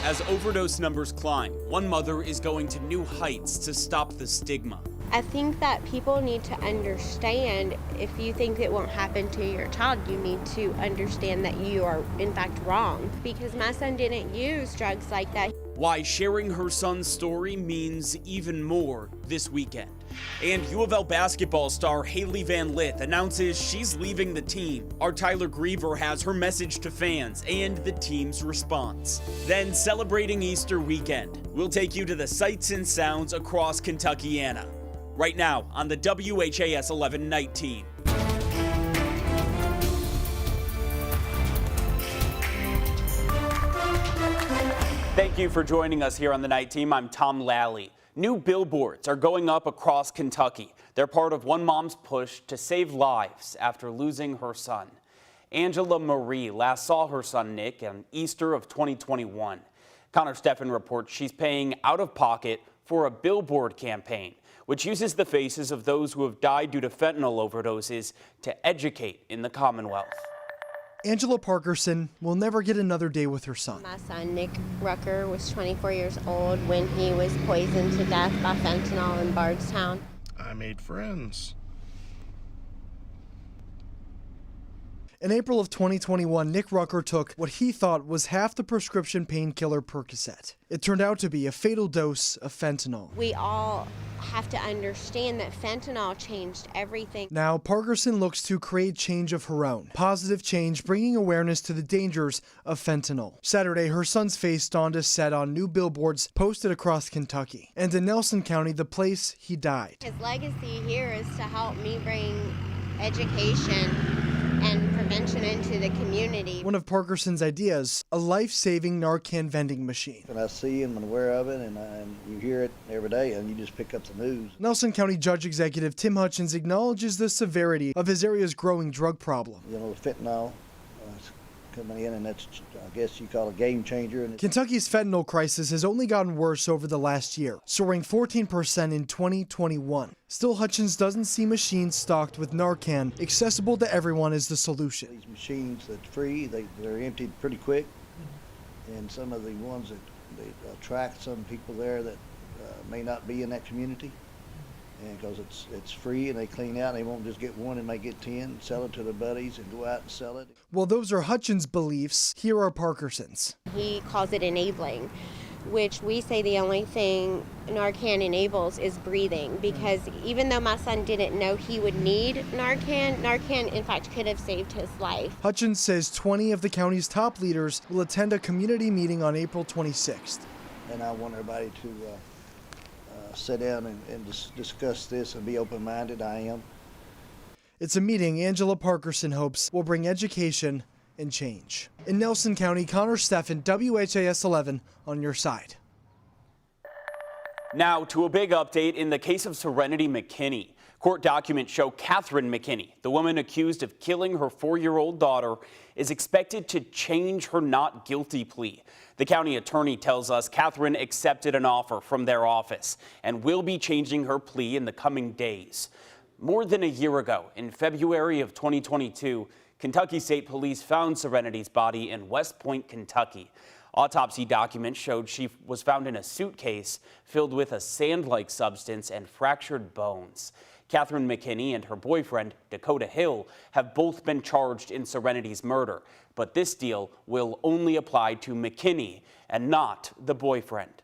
As overdose numbers climb, one mother is going to new heights to stop the stigma. I think that people need to understand, if you think it won't happen to your child, you need to understand that you are in fact wrong, because my son didn't use drugs like that. Why sharing her son's story means even more this weekend. And U of L basketball star Haley Van Lith announces she's leaving the team. Our Tyler Griever has her message to fans and the team's response. Then, celebrating Easter weekend, we'll take you to the sights and sounds across Kentuckiana. Right now on the WHAS 11 Night Team. Thank you for joining us here on the Night Team. I'm Tom Lally. New billboards are going up across Kentucky. They're part of one mom's push to save lives after losing her son. Angela Marie last saw her son Nick on Easter of 2021. Connor Steffen reports she's paying out of pocket for a billboard campaign, which uses the faces of those who have died due to fentanyl overdoses to educate in the Commonwealth. Angela Parkerson will never get another day with her son. My son, Nick Rucker, was 24 years old when he was poisoned to death by fentanyl in Bardstown. I made friends. In April of 2021, Nick Rucker took what he thought was half the prescription painkiller Percocet. It turned out to be a fatal dose of fentanyl. We all have to understand that fentanyl changed everything. Now, Parkerson looks to create change of her own. Positive change, bringing awareness to the dangers of fentanyl. Saturday, her son's face donned a set on new billboards posted across Kentucky. And in Nelson County, the place he died. His legacy here is to help me bring education and prevention into the community. One of Parkerson's ideas, a life-saving Narcan vending machine. When I see him and aware of it, and you hear it every day, and you just pick up the news. Nelson County Judge Executive Tim Hutchins acknowledges the severity of his area's growing drug problem. You know, the fentanyl coming in, and that's, I guess you call it a game changer. Kentucky's fentanyl crisis has only gotten worse over the last year, soaring 14% in 2021. Still, Hutchins doesn't see machines stocked with Narcan accessible to everyone as the solution. These machines that's free, they're emptied pretty quick, and some of the ones that they attract some people there that may not be in that community. And because it's free and they clean out, they won't just get one and may get 10, sell it to their buddies and go out and sell it. Well, those are Hutchins' beliefs. Here are Parkerson's. He calls it enabling, which we say the only thing Narcan enables is breathing, because even though my son didn't know he would need Narcan in fact could have saved his life. Hutchins says 20 of the county's top leaders will attend a community meeting on April 26th. And I want everybody to sit down and discuss this and be open-minded. I am. It's a meeting Angela Parkerson hopes will bring education and change. In Nelson County, Connor Steffen, WHAS 11 on your side. Now to a big update in the case of Serenity McKinney. Court documents show Catherine McKinney, the woman accused of killing her 4-year-old daughter, is expected to change her not guilty plea. The county attorney tells us Catherine accepted an offer from their office and will be changing her plea in the coming days. More than a year ago, in February of 2022, Kentucky State Police found Serenity's body in West Point, Kentucky. Autopsy documents showed she was found in a suitcase filled with a sand-like substance and fractured bones. Catherine McKinney and her boyfriend, Dakota Hill, have both been charged in Serenity's murder, but this deal will only apply to McKinney and not the boyfriend.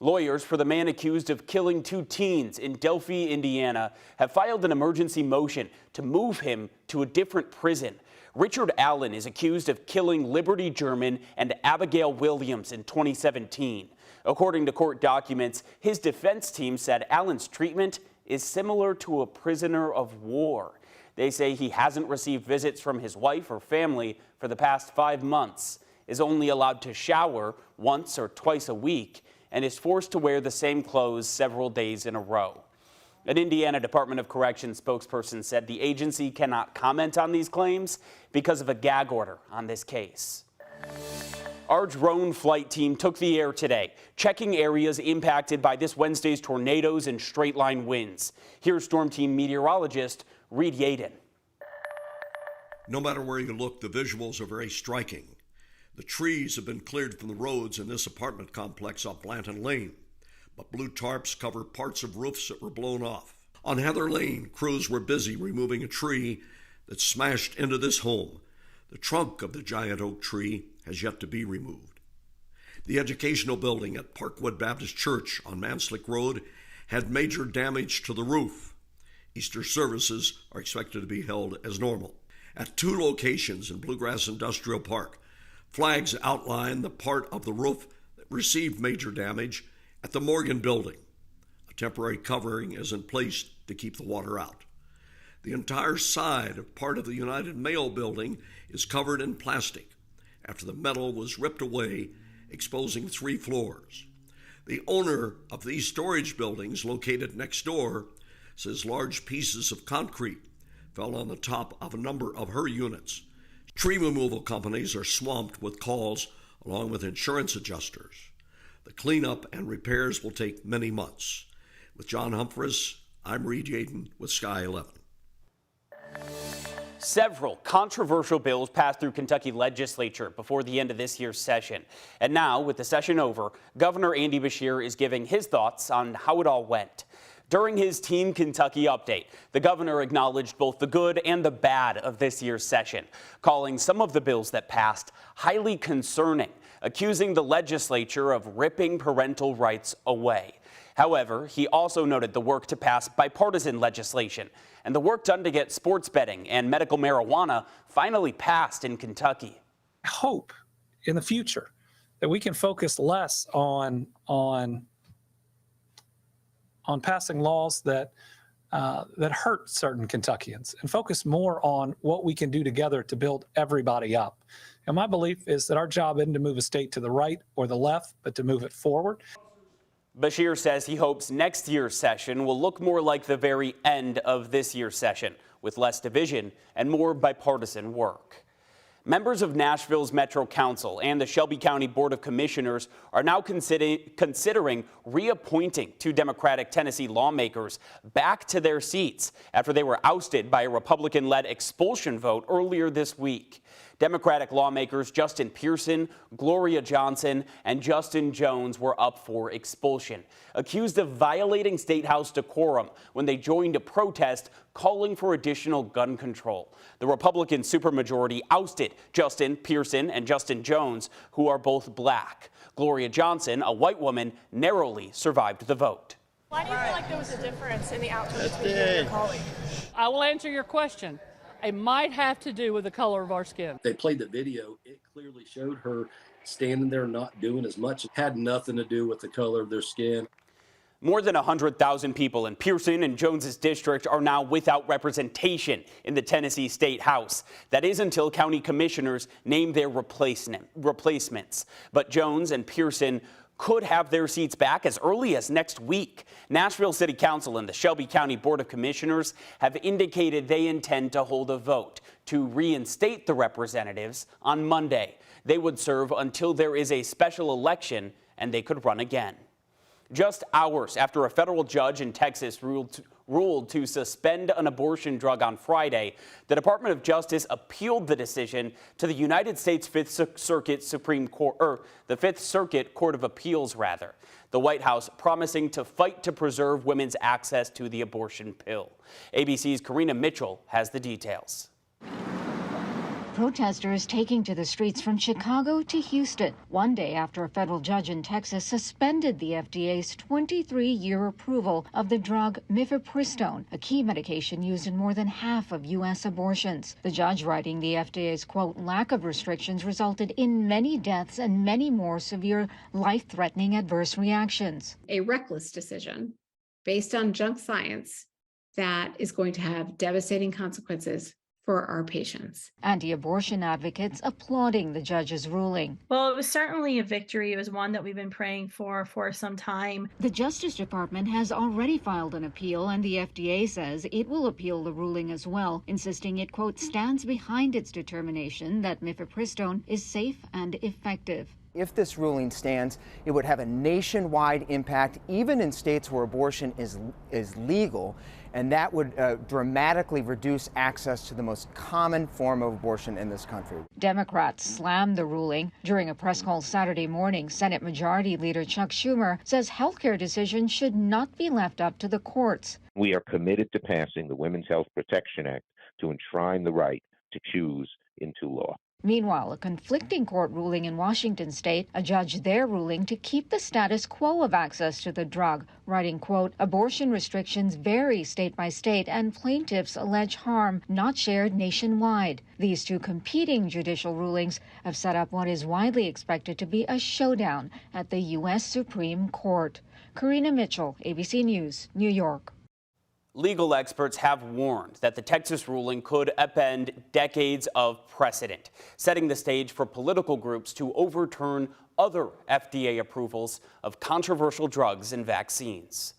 Lawyers for the man accused of killing 2 teens in Delphi, Indiana, have filed an emergency motion to move him to a different prison. Richard Allen is accused of killing Liberty German and Abigail Williams in 2017. According to court documents, his defense team said Allen's treatment is similar to a prisoner of war. They say he hasn't received visits from his wife or family for the past 5 months, is only allowed to shower once or twice a week, and is forced to wear the same clothes several days in a row. An Indiana Department of Corrections spokesperson said the agency cannot comment on these claims because of a gag order on this case. Our drone flight team took the air today, checking areas impacted by this Wednesday's tornadoes and straight-line winds. Here's Storm Team meteorologist Reed Yaden. No matter where you look, the visuals are very striking. The trees have been cleared from the roads in this apartment complex off Blanton Lane, but blue tarps cover parts of roofs that were blown off. On Heather Lane, crews were busy removing a tree that smashed into this home. The trunk of the giant oak tree has yet to be removed. The educational building at Parkwood Baptist Church on Manslick Road had major damage to the roof. Easter services are expected to be held as normal. At 2 locations in Bluegrass Industrial Park, flags outline the part of the roof that received major damage at the Morgan Building. A temporary covering is in place to keep the water out. The entire side of part of the United Mail Building is covered in plastic after the metal was ripped away, exposing 3 floors. The owner of these storage buildings located next door says large pieces of concrete fell on the top of a number of her units. Tree removal companies are swamped with calls along with insurance adjusters. The cleanup and repairs will take many months. With John Humphreys, I'm Reed Yaden with Sky 11. Several controversial bills passed through Kentucky legislature before the end of this year's session. And now, with the session over, Governor Andy Beshear is giving his thoughts on how it all went. During his Team Kentucky update, the governor acknowledged both the good and the bad of this year's session, calling some of the bills that passed highly concerning, accusing the legislature of ripping parental rights away. However, he also noted the work to pass bipartisan legislation and the work done to get sports betting and medical marijuana finally passed in Kentucky. I hope in the future that we can focus less on passing laws that hurt certain Kentuckians and focus more on what we can do together to build everybody up. And my belief is that our job isn't to move a state to the right or the left, but to move it forward. Beshear says he hopes next year's session will look more like the very end of this year's session, with less division and more bipartisan work. Members of Nashville's Metro Council and the Shelby County Board of Commissioners are now considering reappointing 2 Democratic Tennessee lawmakers back to their seats after they were ousted by a Republican-led expulsion vote earlier this week. Democratic lawmakers Justin Pearson, Gloria Johnson, and Justin Jones were up for expulsion, accused of violating State House decorum when they joined a protest calling for additional gun control. The Republican supermajority ousted Justin Pearson and Justin Jones, who are both black. Gloria Johnson, a white woman, narrowly survived the vote. Why do you feel like there was a difference in the outcome between you and your colleague? I will answer your question. It might have to do with the color of our skin. They played the video. It clearly showed her standing there not doing as much. It had nothing to do with the color of their skin. More than 100,000 people in Pearson and Jones's district are now without representation in the Tennessee State House. That is until county commissioners name their replacements. But Jones and Pearson could have their seats back as early as next week. Nashville City Council and the Shelby County Board of Commissioners have indicated they intend to hold a vote to reinstate the representatives on Monday. They would serve until there is a special election and they could run again. Just hours after a federal judge in Texas ruled to suspend an abortion drug on Friday, the Department of Justice appealed the decision to the United States Fifth Circuit Court of Appeals, rather. The White House promising to fight to preserve women's access to the abortion pill. ABC's Karina Mitchell has the details. Protesters taking to the streets from Chicago to Houston, one day after a federal judge in Texas suspended the FDA's 23-year approval of the drug mifepristone, a key medication used in more than half of U.S. abortions. The judge writing the FDA's, quote, lack of restrictions resulted in many deaths and many more severe life-threatening adverse reactions. A reckless decision based on junk science that is going to have devastating consequences for our patients. Anti-abortion advocates applauding the judge's ruling. Well, it was certainly a victory. It was one that we've been praying for some time. The Justice Department has already filed an appeal, and the FDA says it will appeal the ruling as well, insisting it, quote, stands behind its determination that mifepristone is safe and effective. If this ruling stands, it would have a nationwide impact, even in states where abortion is legal, and that would dramatically reduce access to the most common form of abortion in this country. Democrats slammed the ruling. During a press call Saturday morning, Senate Majority Leader Chuck Schumer says healthcare decisions should not be left up to the courts. We are committed to passing the Women's Health Protection Act to enshrine the right to choose into law. Meanwhile, a conflicting court ruling in Washington state, a judge there ruling to keep the status quo of access to the drug, writing, quote, abortion restrictions vary state by state and plaintiffs allege harm not shared nationwide. These two competing judicial rulings have set up what is widely expected to be a showdown at the U.S. Supreme Court. Karina Mitchell, ABC News, New York. Legal experts have warned that the Texas ruling could upend decades of precedent, setting the stage for political groups to overturn other FDA approvals of controversial drugs and vaccines.